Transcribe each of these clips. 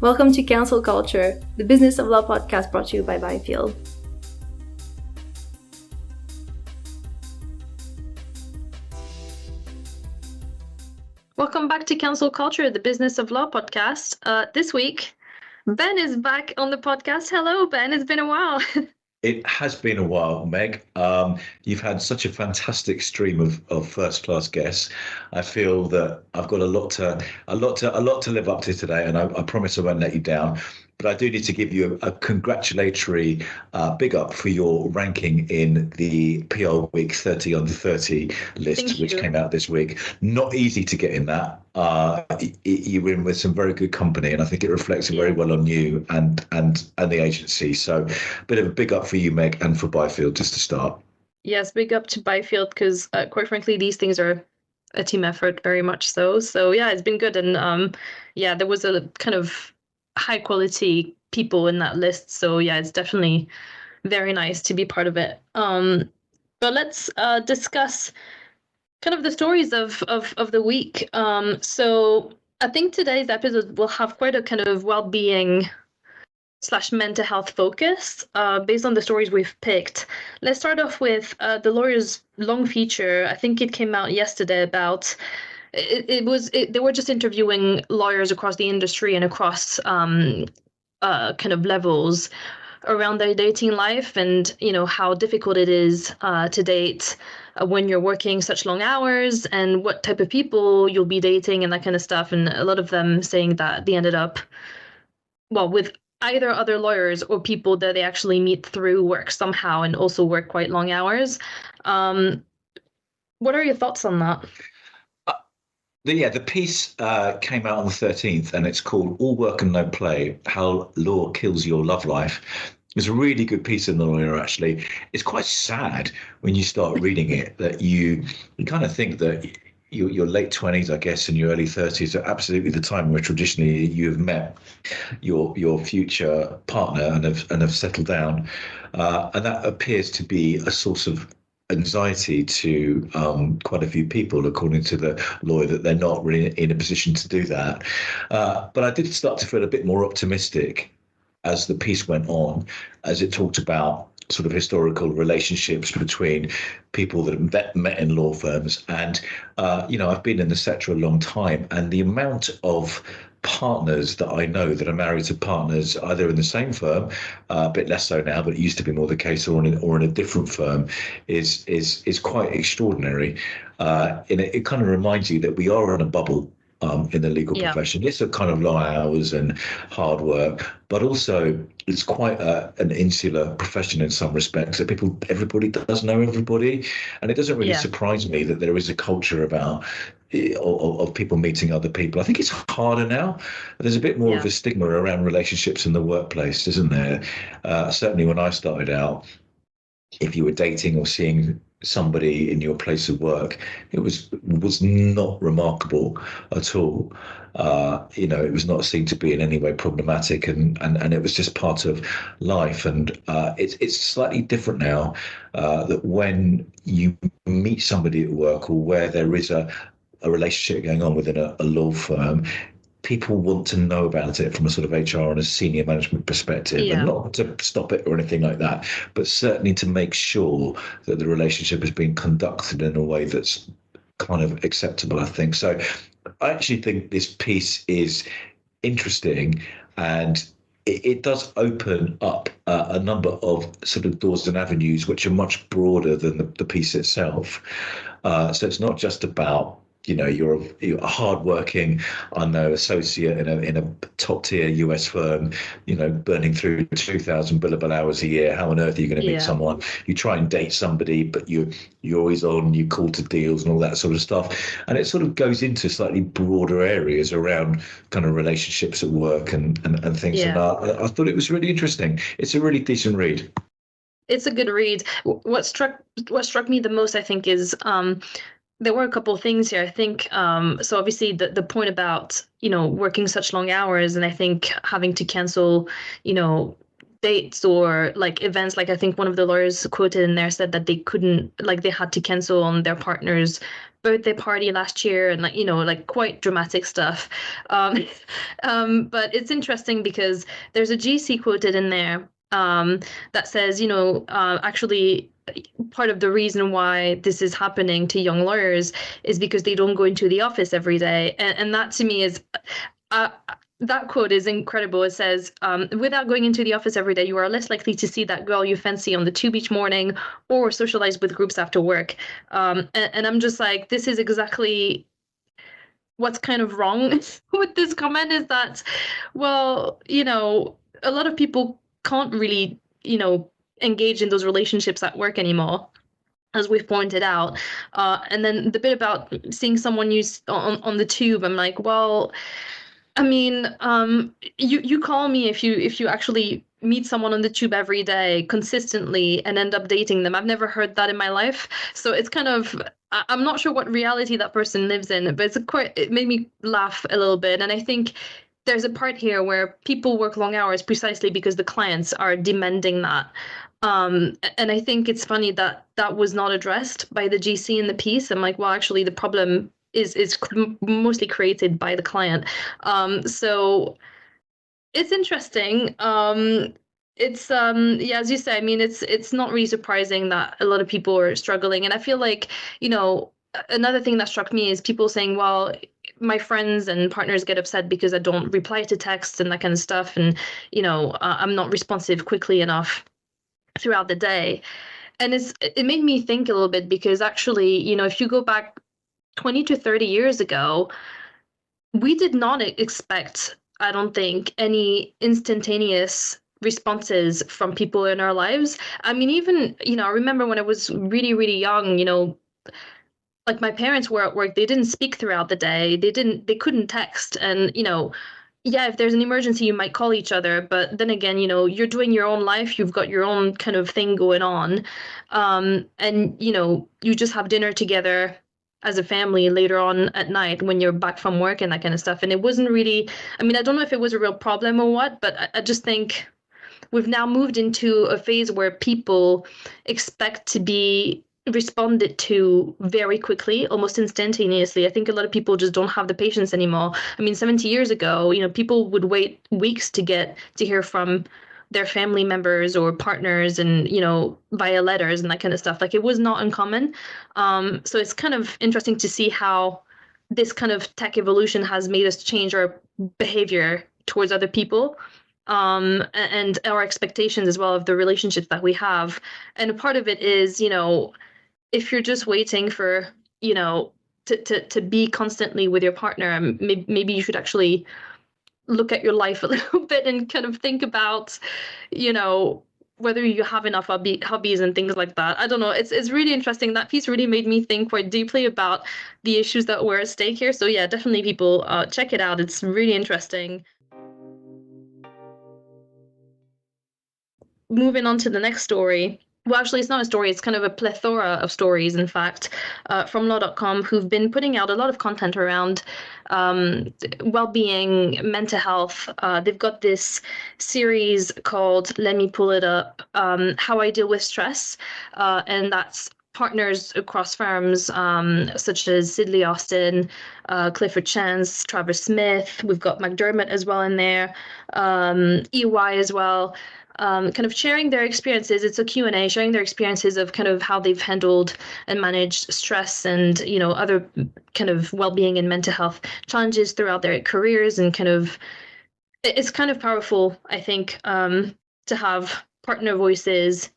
Welcome to Cancel Culture, the Business of Law podcast brought to you by Byfield. Welcome back to Cancel Culture, the Business of Law podcast. This week, Ben is back on the podcast. Hello, Ben. It's been a while. It has been a while, Meg. You've had such a fantastic stream of first-class guests. I feel that I've got a lot to live up to today, and I promise I won't let you down. But I do need to give you a congratulatory big up for your ranking in the PR Week 30 under 30 list, which came out this week. Not easy to get in that. You're in with some very good company, and I think it reflects very well on you and the agency. So a bit of a big up for you, Meg, and for Byfield, just to start. Yes, big up to Byfield, because quite frankly, these things are a team effort, very much so. So yeah, it's been good. And there was a kind of high quality people in that list. So yeah, it's definitely very nice to be part of it. But let's discuss kind of the stories of the week. So I think today's episode will have quite a kind of well-being / mental health focus based on the stories we've picked. Let's start off with the lawyer's long feature. I think it came out yesterday about they were just interviewing lawyers across the industry and across kind of levels around their dating life, and how difficult it is to date when you're working such long hours, and what type of people you'll be dating and that kind of stuff. And a lot of them saying that they ended up with either other lawyers or people that they actually meet through work somehow and also work quite long hours. What are your thoughts on that? The piece came out on the 13th, and it's called All Work and No Play, How Law Kills Your Love Life. It's a really good piece in The Lawyer, actually. It's quite sad when you start reading it that you kind of think that your late 20s, I guess, and your early 30s are absolutely the time where traditionally you have met your future partner and have settled down. And that appears to be a source of anxiety to quite a few people, according to the lawyer, that they're not really in a position to do that. But I did start to feel a bit more optimistic as the piece went on, as it talked about sort of historical relationships between people that have met in law firms. And, I've been in the sector a long time, and the amount of partners that I know that are married to partners either in the same firm, a bit less so now, but it used to be more the case, or in a different firm, is quite extraordinary. And it kind of reminds you that we are in a bubble in the legal profession. It's a kind of long hours and hard work, but also it's quite an insular profession in some respects. That everybody does know everybody, and it doesn't really surprise me that there is a culture of people meeting other people. I think it's harder now. There's a bit more of a stigma around relationships in the workplace, isn't there? Certainly when I started out, if you were dating or seeing somebody in your place of work, it was not remarkable at all. It was not seen to be in any way problematic, and it was just part of life. And it's slightly different now, that when you meet somebody at work, or where there is a relationship going on within a law firm, people want to know about it from a sort of HR and a senior management perspective, and not to stop it or anything like that, but certainly to make sure that the relationship is being conducted in a way that's kind of acceptable, I think. So I actually think this piece is interesting, and it does open up a number of sort of doors and avenues which are much broader than the piece itself. So it's not just about you're a hardworking, associate in a top tier US firm, burning through 2,000 billable hours a year. How on earth are you going to meet someone? You try and date somebody, but you're always on, you call to deals and all that sort of stuff. And it sort of goes into slightly broader areas around kind of relationships at work and things like that. I thought it was really interesting. It's a really decent read. It's a good read. What struck me the most, I think, is there were a couple of things here. I think, so obviously the point about, working such long hours, and I think having to cancel, dates or like events. Like I think one of the lawyers quoted in there said that they couldn't, like they had to cancel on their partner's birthday party last year, and like, like quite dramatic stuff. Um, but it's interesting because there's a GC quoted in there that says, actually, part of the reason why this is happening to young lawyers is because they don't go into the office every day. And that to me is, uh, that quote is incredible. It says, without going into the office every day, you are less likely to see that girl you fancy on the tube each morning or socialize with groups after work. And I'm just like, this is exactly what's kind of wrong with this comment, is that, well, a lot of people can't really, engage in those relationships at work anymore, as we've pointed out. And then the bit about seeing someone use on the tube, I'm like, well, I mean, you call me if you actually meet someone on the tube every day consistently and end up dating them. I've never heard that in my life. So it's kind of, I'm not sure what reality that person lives in, but it made me laugh a little bit. And I think there's a part here where people work long hours precisely because the clients are demanding that. And I think it's funny that that was not addressed by the GC in the piece. I'm like, well, actually, the problem is mostly created by the client. So it's interesting. It's yeah, as you say, I mean, it's not really surprising that a lot of people are struggling. And I feel like, another thing that struck me is people saying, well, my friends and partners get upset because I don't reply to texts and that kind of stuff, and I'm not responsive quickly enough throughout the day. And it made me think a little bit, because actually, if you go back 20 to 30 years ago, we did not expect, I don't think, any instantaneous responses from people in our lives. I mean, even, I remember when I was really, really young, like my parents were at work, they didn't speak throughout the day. They couldn't text. And, yeah, if there's an emergency, you might call each other. But then again, you're doing your own life. You've got your own kind of thing going on. And, you just have dinner together as a family later on at night when you're back from work and that kind of stuff. And it wasn't really, I mean, I don't know if it was a real problem or what, but I just think we've now moved into a phase where people expect to be responded to very quickly, almost instantaneously. I think a lot of people just don't have the patience anymore. I mean, 70 years ago, people would wait weeks to get to hear from their family members or partners, and via letters and that kind of stuff. Like, it was not uncommon. So it's kind of interesting to see how this kind of tech evolution has made us change our behavior towards other people, and our expectations as well of the relationships that we have. And a part of it is, if you're just waiting for, to be constantly with your partner, maybe you should actually look at your life a little bit and kind of think about, whether you have enough hobbies and things like that. I don't know. It's really interesting. That piece really made me think quite deeply about the issues that were at stake here. So yeah, definitely people check it out. It's really interesting. Moving on to the next story. Well, actually, it's not a story. It's kind of a plethora of stories, in fact, from law.com, who've been putting out a lot of content around well-being, mental health. They've got this series called, let me pull it up, How I Deal with Stress. And that's partners across firms, such as Sidley Austin, Clifford Chance, Travis Smith. We've got McDermott as well in there, EY as well. Kind of sharing their experiences. It's a Q&A, sharing their experiences of kind of how they've handled and managed stress and, other kind of well-being and mental health challenges throughout their careers. And kind of, it's kind of powerful, I think, to have partner voices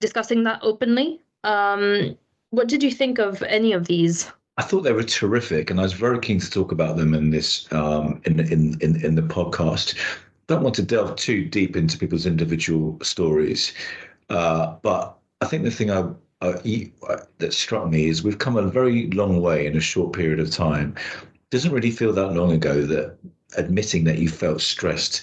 discussing that openly. What did you think of any of these? I thought they were terrific, and I was very keen to talk about them in this in the podcast. Don't want to delve too deep into people's individual stories, but I think the thing that struck me is we've come a very long way in a short period of time. It doesn't really feel that long ago that admitting that you felt stressed,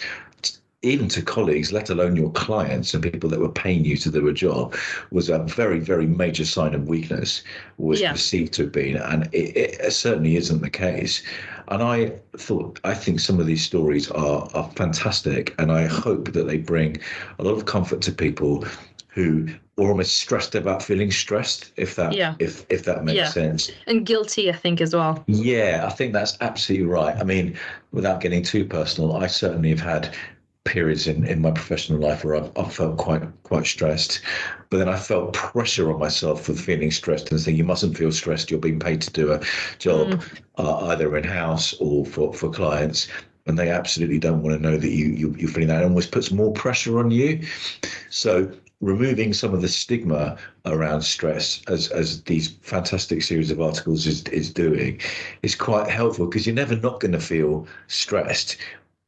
even to colleagues, let alone your clients and people that were paying you to do a job, was a very, very major sign of weakness, was perceived to have been. And it certainly isn't the case. And I think some of these stories are fantastic. And I hope that they bring a lot of comfort to people who or almost stressed about feeling stressed, if that Yeah. if that makes Yeah. sense. And guilty, I think, as well. Yeah, I think that's absolutely right. I mean, without getting too personal, I certainly have had periods in my professional life where I've felt quite stressed, but then I felt pressure on myself for feeling stressed and saying you mustn't feel stressed. You're being paid to do a job, Mm, either in house or for clients, and they absolutely don't want to know that you're feeling that. It almost puts more pressure on you. So removing some of the stigma around stress, as these fantastic series of articles is doing, is quite helpful, because you're never not going to feel stressed,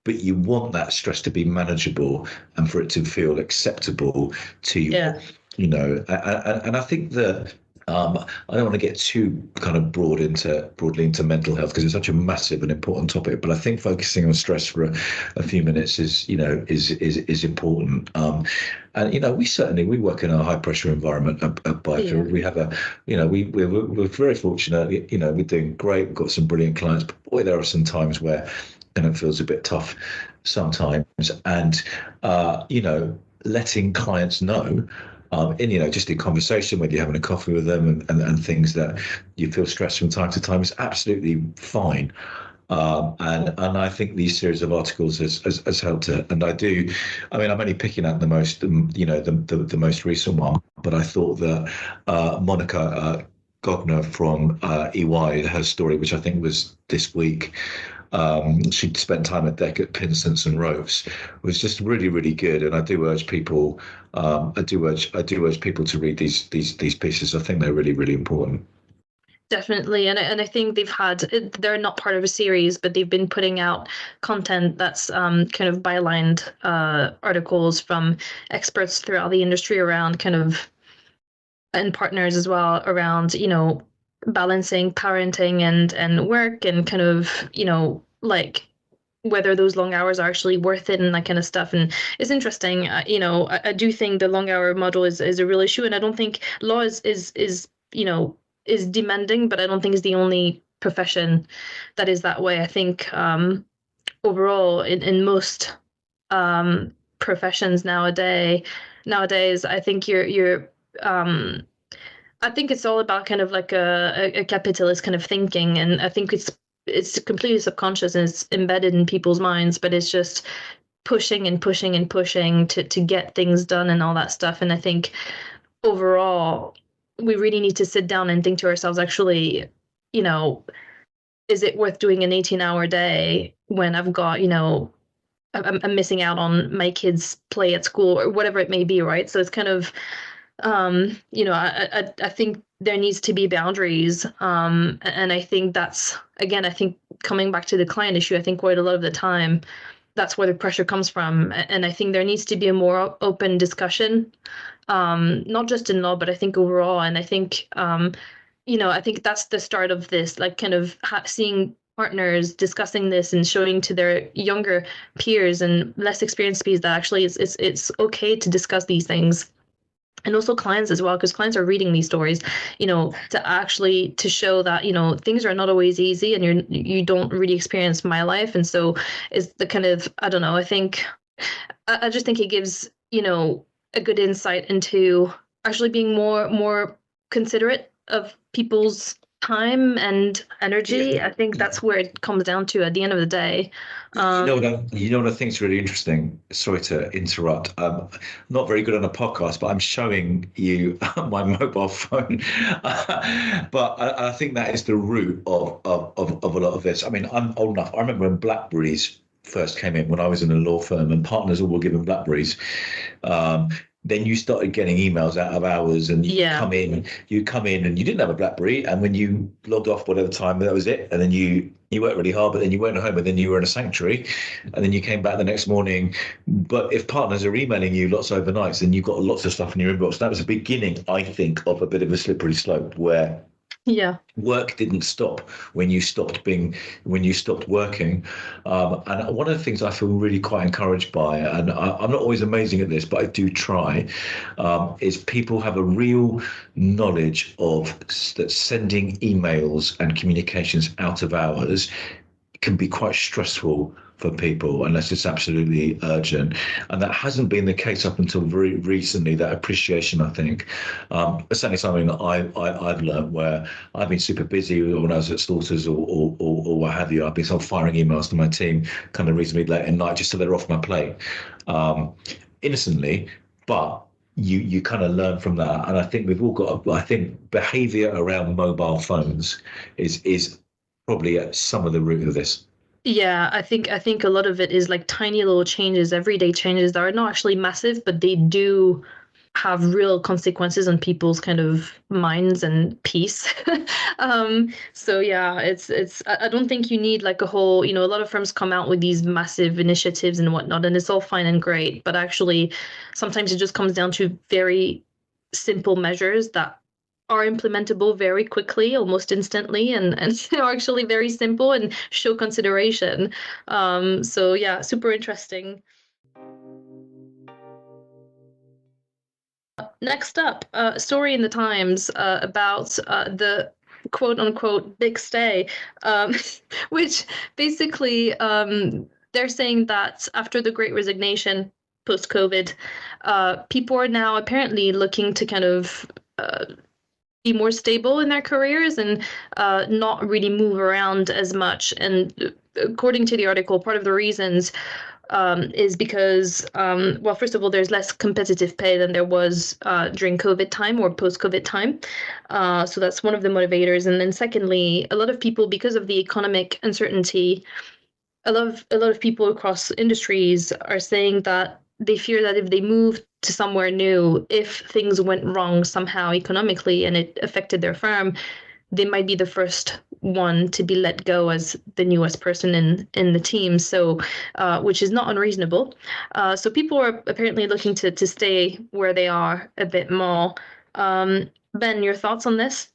but you want that stress to be manageable and for it to feel acceptable to you. yeah. And I think that I don't want to get too kind of broadly into mental health, because it's such a massive and important topic. But I think focusing on stress for a few minutes is important. And we work in a high pressure environment at Yeah. Byfield. We have we're very fortunate. We're doing great. We've got some brilliant clients, but boy, there are some times where it feels a bit tough sometimes. And letting clients know, just in conversation, whether you're having a coffee with them, and things, that you feel stressed from time to time, is absolutely fine. And I think these series of articles has helped it. And I mean, I'm only picking out the most, the most recent one, but I thought that Monica Gogner from EY, her story, which I think was this week, she'd spent time at deck at Pinsons and Ropes, was just really, really good. And I do urge people, I do urge people to read these pieces. I think they're really, really important. Definitely, and I think they're not part of a series, but they've been putting out content that's kind of bylined articles from experts throughout the industry around kind of, and partners as well, around balancing parenting and work, and kind of like whether those long hours are actually worth it and that kind of stuff. And it's interesting. I do think the long hour model is a real issue, and I don't think law is demanding, but I don't think it's the only profession that is that way. I think overall in most professions nowadays, I think you're I think it's all about kind of like a capitalist kind of thinking, and I think it's completely subconscious and it's embedded in people's minds, but it's just pushing and pushing and pushing to get things done and all that stuff. And I think overall, we really need to sit down and think to ourselves, actually, is it worth doing an 18-hour day when I've got, I'm missing out on my kids' play at school or whatever it may be, right? So it's kind of, I think there needs to be boundaries. And I think that's, again, I think coming back to the client issue, I think quite a lot of the time, that's where the pressure comes from. And I think there needs to be a more open discussion, not just in law, but I think overall. And I think, I think that's the start of this, like kind of seeing partners discussing this and showing to their younger peers and less experienced peers that actually it's okay to discuss these things. And also clients as well, because clients are reading these stories, to show that, things are not always easy, and you don't really experience my life. And so is the kind of, I don't know, I just think it gives, a good insight into actually being more considerate of people's time and energy. I think that's where it comes down to at the end of the day. What I think is really interesting. Sorry to interrupt. Not very good on a podcast, but I'm showing you my mobile phone. But I think that is the root of a lot of this. I mean, I'm old enough. I remember when BlackBerries first came in, when I was in a law firm, and partners all were given BlackBerries. Then you started getting emails out of hours, and you come in and you didn't have a BlackBerry, and when you logged off whatever time, that was it. And then you worked really hard, but then you went home, and then you were in a sanctuary, and then you came back the next morning. But if partners are emailing you lots overnights, then you've got lots of stuff in your inbox. That was the beginning, I think, of a bit of a slippery slope, where work didn't stop when you stopped working. And one of the things I feel really quite encouraged by, and I'm not always amazing at this, but I do try, is people have a real knowledge of that sending emails and communications out of hours can be quite stressful for people unless it's absolutely urgent. And that hasn't been the case up until very recently, that appreciation, I think. It's certainly something that I've learned where I've been super busy when I was at Slaughters or what have you. I've been sort of firing emails to my team kind of reasonably late at night just so they're off my plate, innocently. But you kind of learn from that. And I think we've all got, I think behavior around mobile phones is probably at some of the root of this. Yeah, I think a lot of it is like tiny little changes, everyday changes that are not actually massive, but they do have real consequences on people's kind of minds and peace. So yeah, I don't think you need like a whole, a lot of firms come out with these massive initiatives and whatnot, and it's all fine and great, but actually sometimes it just comes down to very simple measures that are implementable very quickly, almost instantly, and are actually very simple and show consideration. So yeah, super interesting. Next up, a story in the Times about the quote unquote big stay, um, which basically they're saying that after the Great Resignation, post COVID, people are now apparently looking to kind of be more stable in their careers and not really move around as much. And according to the article, part of the reasons is because, well, first of all, there's less competitive pay than there was during COVID time or post-COVID time. So that's one of the motivators. And then secondly, a lot of people, because of the economic uncertainty, a lot of people across industries are saying that they fear that if they move to somewhere new, if things went wrong somehow economically and it affected their firm, they might be the first one to be let go as the newest person in the team. So, which is not unreasonable. So people are apparently looking to stay where they are a bit more. Ben, your thoughts on this?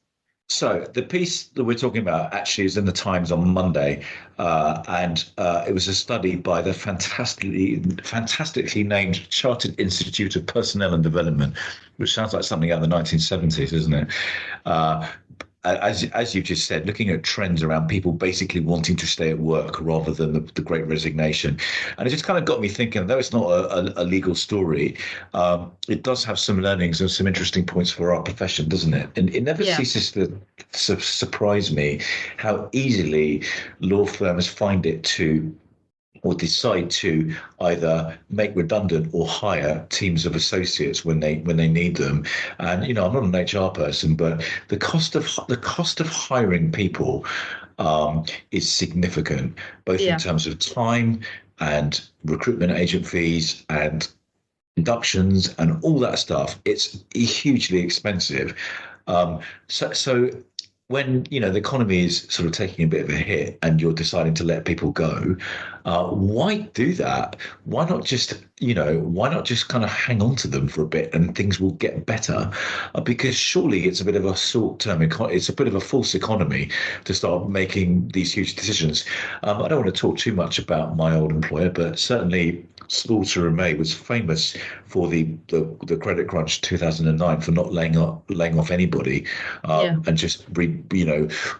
So the piece that we're talking about actually is in the Times on Monday, and it was a study by the fantastically named Chartered Institute of Personnel and Development, which sounds like something out of the 1970s, doesn't it? As you just said, looking at trends around people basically wanting to stay at work rather than the Great Resignation. And it just kind of got me thinking, though it's not a legal story, it does have some learnings and some interesting points for our profession, doesn't it? And it never ceases to surprise me how easily law firms find it to or decide to either make redundant or hire teams of associates when they need them. And I'm not an HR person, but the cost of hiring people is significant, both in terms of time and recruitment agent fees and inductions and all that stuff. It's hugely expensive. So when the economy is sort of taking a bit of a hit and you're deciding to let people go, why do that? Why not just kind of hang on to them for a bit and things will get better? Because surely it's a bit of a short-term it's a bit of a false economy to start making these huge decisions. I don't want to talk too much about my old employer, but certainly Slaughter and May was famous for the credit crunch 2009 for not laying off anybody, and just not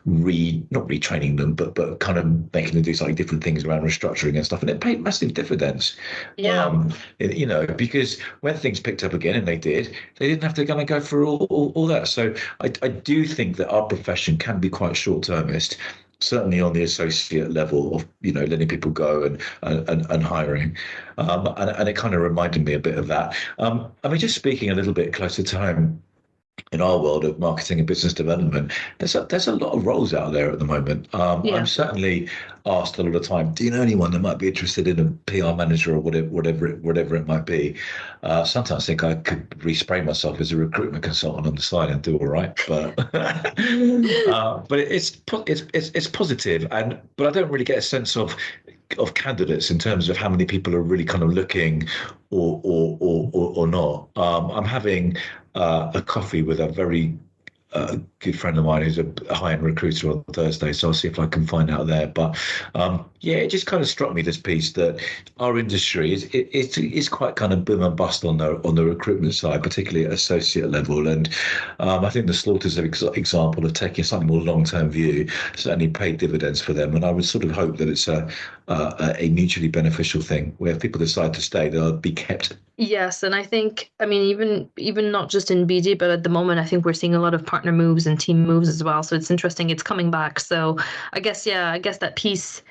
retraining them, but kind of making them do slightly different things around restructuring and stuff, and it paid massive dividends. Because when things picked up again, and they didn't have to kind of go through all that. So I do think that our profession can be quite short-termist, certainly on the associate level of letting people go and hiring, and it kind of reminded me a bit of that. I mean, just speaking a little bit closer to home, in our world of marketing and business development, there's a lot of roles out there at the moment. I'm certainly asked a lot of time, do you know anyone that might be interested in a PR manager or whatever it might be? Sometimes I think I could respray myself as a recruitment consultant on the side and do all right, but but it's positive, but I don't really get a sense of candidates in terms of how many people are really kind of looking or not. I'm having a coffee with a very good friend of mine who's a high-end recruiter on Thursday, so I'll see if I can find out there. But it just kind of struck me, this piece, that our industry is quite kind of boom and bust on the recruitment side, particularly at associate level. And I think the Slaughters example of taking a slightly more long-term view certainly paid dividends for them. And I would sort of hope that it's a a mutually beneficial thing where if people decide to stay, they'll be kept. Yes, and I think, I mean, even not just in BD, but at the moment, I think we're seeing a lot of partner moves and team moves as well. So it's interesting. It's coming back. So I guess, yeah, I guess that piece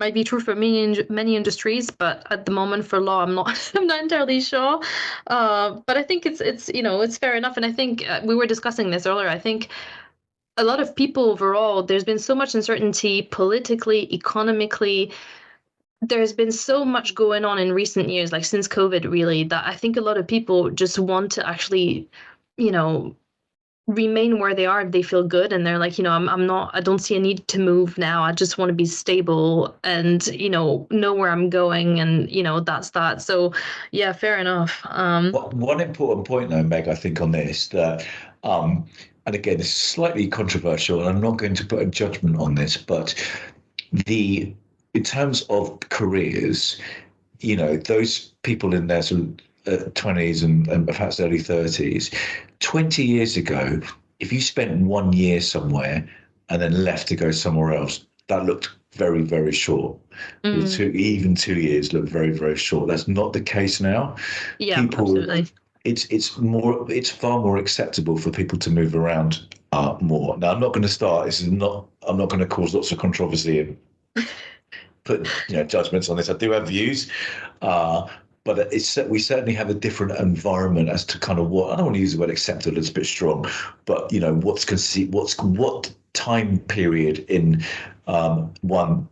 might be true for many industries, but at the moment for law, I'm not I'm not entirely sure. But I think it's it's fair enough. And I think we were discussing this earlier. I think a lot of people overall, there's been so much uncertainty politically, economically. There's been so much going on in recent years, like since COVID, really, that I think a lot of people just want to actually, you know, remain where they are if they feel good and they're like, I'm not, I don't see a need to move now. I just want to be stable and, know where I'm going, and, that's that. So yeah, fair enough. One important point, though, Meg, I think on this that, and again, this is slightly controversial, and I'm not going to put a judgment on this, but in terms of careers, those people in their sort of 20s and perhaps early 30s, 20 years ago, if you spent 1 year somewhere and then left to go somewhere else, that looked very, very short. Even 2 years look very, very short. That's not the case now. Yeah, People, absolutely. it's far more acceptable for people to move around more. Now, I'm not going to start. I'm not going to cause lots of controversy and put judgments on this. I do have views, but we certainly have a different environment as to kind of what, I don't want to use the word acceptable, it's a bit strong, but what time period in one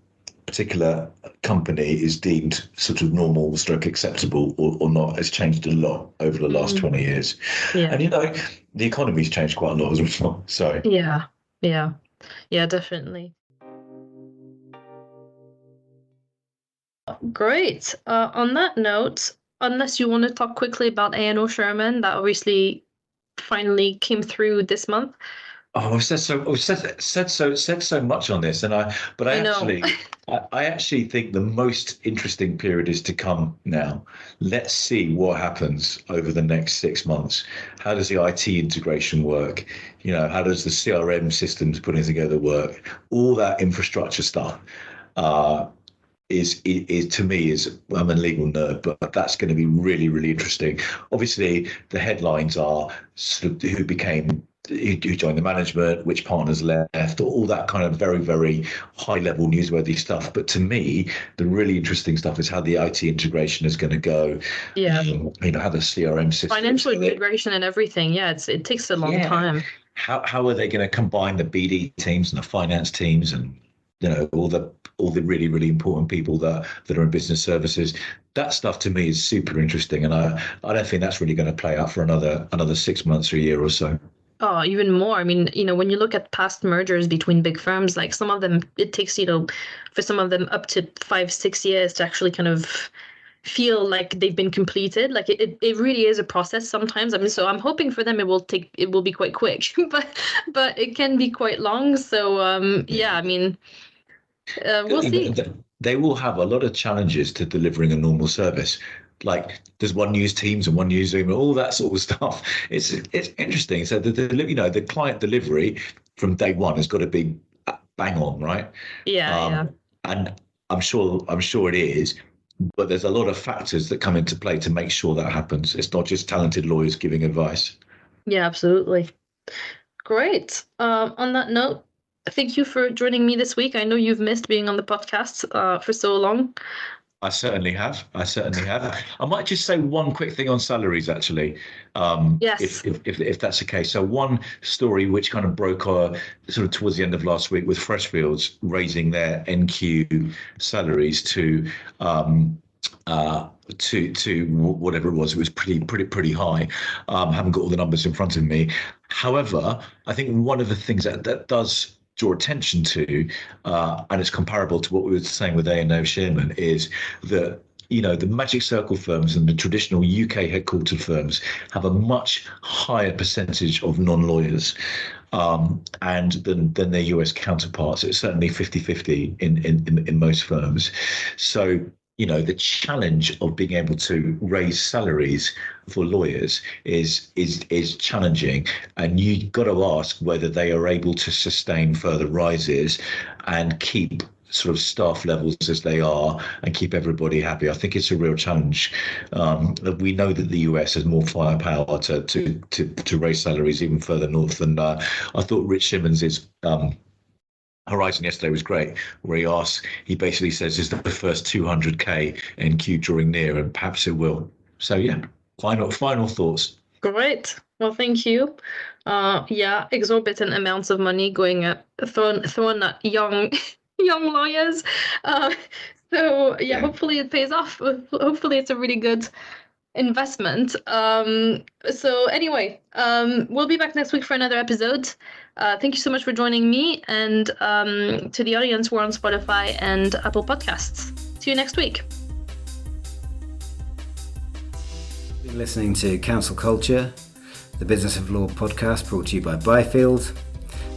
particular company is deemed sort of normal stroke acceptable or not has changed a lot over the last 20 years. Yeah. And the economy's changed quite a lot as well. So yeah, definitely. Great. On that note, unless you want to talk quickly about A&O Shearman, that obviously finally came through this month. Oh, I've said so much on this, but I actually think the most interesting period is to come now. Let's see what happens over the next 6 months. How does the IT integration work? How does the CRM systems putting together work? All that infrastructure stuff. Is to me is, I'm a legal nerd, but that's going to be really, really interesting. Obviously, the headlines are sort of who joined the management, which partners left, all that kind of very, very high level newsworthy stuff. But to me, the really interesting stuff is how the IT integration is going to go. Yeah. How the CRM system, financial integration and everything. Yeah, it takes a long time. How are they going to combine the BD teams and the finance teams and all the really, really important people that are in business services? That stuff to me is super interesting, and I don't think that's really going to play out for another 6 months or a year or so. Oh, even more. I mean, when you look at past mergers between big firms, like some of them, it takes, for some of them up to 5-6 years to actually kind of feel like they've been completed. Like it really is a process sometimes. I mean, so I'm hoping for them it will be quite quick, but it can be quite long. So yeah, I mean, we'll see. They will have a lot of challenges to delivering a normal service. Like there's one news teams and one newsroom and all that sort of stuff. It's interesting. So the client delivery from day one has got to be bang on, right? Yeah. And I'm sure it is, but there's a lot of factors that come into play to make sure that happens. It's not just talented lawyers giving advice. Yeah, absolutely. Great. On that note, thank you for joining me this week. I know you've missed being on the podcast for so long. I certainly have. I might just say one quick thing on salaries, actually. Yes. If that's okay. So one story which kind of broke sort of towards the end of last week with Freshfields raising their NQ salaries to whatever it was pretty high. Haven't got all the numbers in front of me. However, I think one of the things that does draw attention to, and it's comparable to what we were saying with A&O Shearman, is that the Magic Circle firms and the traditional UK headquartered firms have a much higher percentage of non-lawyers and than their US counterparts. It's certainly 50-50 in most firms. So the challenge of being able to raise salaries for lawyers is challenging, and you got to ask whether they are able to sustain further rises and keep sort of staff levels as they are and keep everybody happy. I think it's a real challenge. We know that the US has more firepower to raise salaries even further north. And I thought Rich Simmons's Horizon yesterday was great, where he basically says, is the first 200k NQ drawing near, and perhaps it will. So yeah, final thoughts. Great. Well, thank you. Yeah, exorbitant amounts of money going at thrown at young lawyers. So yeah, hopefully it pays off. Hopefully it's a really good investment. So anyway, we'll be back next week for another episode. Thank you so much for joining me, and to the audience, we're on Spotify and Apple Podcasts. See you next week. You're listening to Counsel Culture, the Business of Law podcast brought to you by Byfield.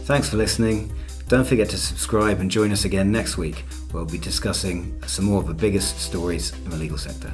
Thanks for listening. Don't forget to subscribe and join us again next week, where we'll be discussing some more of the biggest stories in the legal sector.